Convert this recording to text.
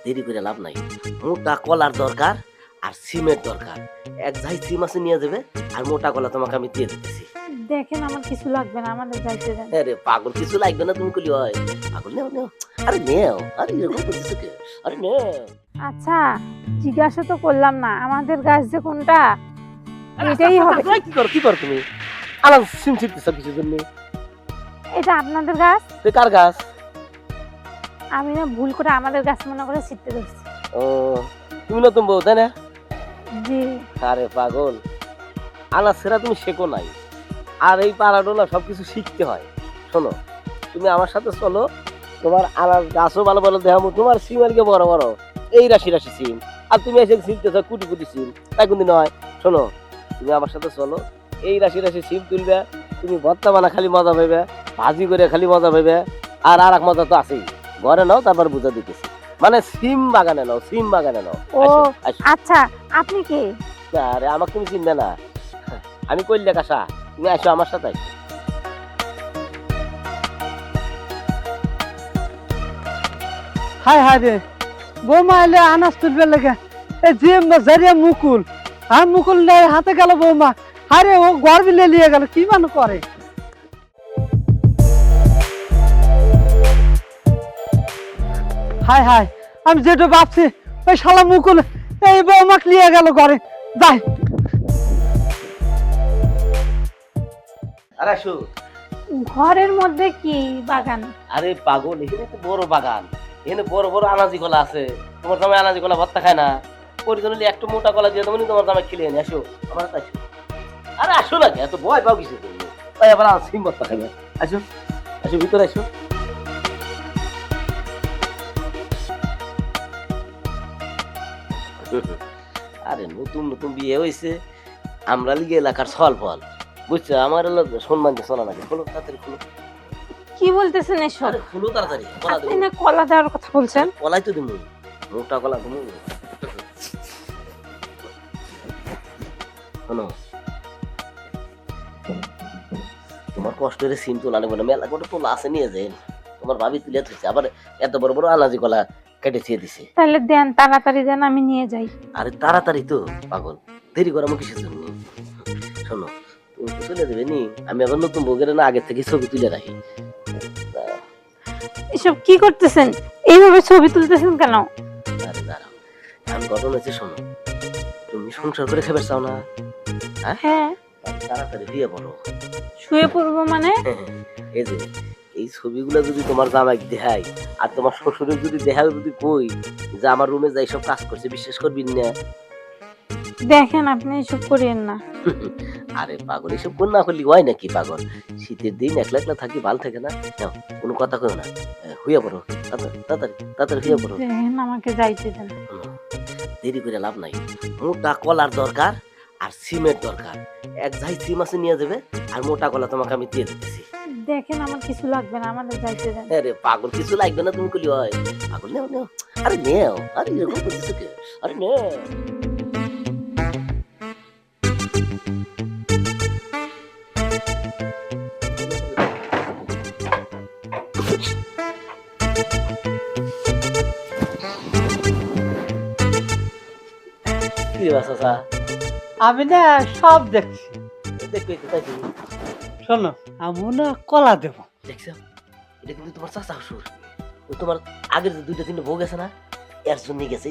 দেরি করে লাভ নাই, মোটা কলার দরকার আর সিমের দরকার। এক যাই সিম আছে নিয়ে যাবে, আর মোটা কলা তোমাকে আমি দিয়ে দিতেছি। দেখেন আমার কিছু লাগবে না, আমাদের যাইতে দেন। আরে পাগল, কিছু লাগবে না তুমি কলি হয়? পাগল, নেও নেও, আরে নেও, আরে এরকম করতেছো কে? আরে নেও। আচ্ছা, জিজ্ঞাসা তো করলাম না আমাদের গাছ যে কোনটা, আরে এটাই হবে। কি কর তুমি? আলাদা সিম ছিটতেছ কিছু জন্য? এটা আপনাদের গাছ? তুই কার গাছ? আমি না ভুল করে আমাদের গাছ মনে করে ছিটতে ধরছি। ও, তুমি নতুন বউ তাই না? জি। আরে পাগল, আনাজ ছেড়া তুমি শেখো নাই। আর এই পাড়াডোলা সবকিছু শিখতে হয়। শোনো, তুমি আমার সাথে চলো, তোমার আনাজ গাছও ভালো ভালো দেখাবো, তোমার সিম আর কি বড় বড় এই রাশি রাশি সিম, আর তুমি এসে ছিলতেছ কুটি কুটি সিম, তাই কোনদিন হয়? শোনো, তুমি আমার সাথে চলো, এই রাশি রাশি সিম তুলবে, তুমি ভর্তা বানা খালি মজা পাইবে, ভাজি করে খালি মজা পাইবে, আর এক মজা তো আছেই, ঘরে নাও তারপর বুঝা দিতেছি। মানে সিম বাগানে নাও, সিম বাগানে নাও। ও আসো, আসো। আচ্ছা, আপনি কে? আরে আমাকে তুমি চিনবে না, আমি কইলে কাসা, তুমি আসো আমার সাথে আসো। হাই হাই রে, বৌমা এলে আনাজ তুলবে লেগে এই যে জারিয়া মুকুল, হ্যাঁ মুকুল হাতে গেল বৌমা, আরে ও ঘর বিলে নিয়ে গেল, কি মানুষ করে? হাই হাই, আমি যেটা ভাবছি ওই শালা মুকুল এই বৌমাকে নিয়ে গেল ঘরে, যাই। আরে আসো। ঘরের মধ্যে কি বাগান? আরে পাগল, এখানে তো বড় বাগান, এখানে বড় বড় আনাজি কলা আছে। তোমার জামাই আনাজি কলা ভর্তা খায় না, পরিজন একটু মোটা কলা দিয়ে দেবো, তোমার জামাই খেলে এনে আসো আমার কাছে আসো। আরে আসো না, এত ভয় পাও কিছু তুমি? তাই আবার সিম ভর্তা খাবে। আসো আসো, ভিতরে আসো। আরে নতুন নতুন বিয়ে হয়েছে, আমরা লিগে এলাকার ছল ফল, বুঝছো? আমার হলো সম্মান দিয়ে চলা লাগে। খুলো তাড়াতাড়ি, খুলো। কি বলতেছেন এসব? আরে খুলো তাড়াতাড়ি, কলা আপনি দেবো। না কলা দেওয়ার কথা বলছেন? কলাই তো দিমু, মোটা কলা দিমু। শোনো, তোমার কষ্টের সিম তোলা নেবো না, মেলা করে তোলা আছে, নিয়ে যায়। তোমার ভাবি তুলে থইছে, আবার এত বড় বড় আনাজি কলা কেটে থিয়ে দিছে। তাহলে দেন, তাড়াতাড়ি দেন, আমি নিয়ে যাই। আরে তাড়াতাড়ি তো পাগল, দেরি করামো কিসের জন্য? শোনো, তুমি তো তুলে দেবে নি, আমি আবার নতুন বউকে না আগের থেকে ছবি তুলে রাখি। এসব কি করতেছেন? এইভাবে ছবি তুলতেছেন কেন? আরে দাঁড়াও, আমি ঘটনা হচ্ছে, শোনো, তুমি সংসার করে খাবার চাও না? হ্যাঁ। তাড়াতাড়ি বিয়ে করো। শুয়ে পড়বো মানে? এই যে এই ছবিগুলো যদি তোমার জামাই দেখাই, আর তোমার শ্বশুরের যদি দেখাই, যদি কই যে আমার রুমে যাই সব কাজ করছে, বিশ্বাস করবি না? দেখেন আপনি এসব করিয়েন না। আরে পাগল, এসব কোন না করলি হয় নাকি? পাগল, শীতের দিন একলা একলা থাকি, ভালো থাকে না? নাও, কোনো কথা কই না, হুইয়া পড়ো, তাড়াতাড়ি তাড়াতাড়ি তাড়াতাড়ি হুইয়া পড়ো। দেখেন আমাকে যাইতে দেন। দেরি করে লাভ নাই, মোটা কলার দরকার আর সিমের দরকার। এক যাই সিম আছে নিয়ে যাবে, আর মোটা কলা তোমাকে আমি দিয়ে দিতেছি। দেখেন আমার কিছু লাগবে না, আমাদের যাইতে দেন। আরে পাগল, কিছু লাগবে না তুমি কলি হয়? পাগল, নেও নেও, আরে নেও, আরে এরকম করতেছো কে? আরে নেও। কি রে বাসা, আমি না সব দেখছি, দেখবে তো তাই তুমি? শোনো আমি না কলা দেবো। দেখছো, এটা কিন্তু তোমার চাচা শ্বশুর, ও তোমার আগের যে দুইটা তিনটা বউ গেছে না, এর জন্য গেছে।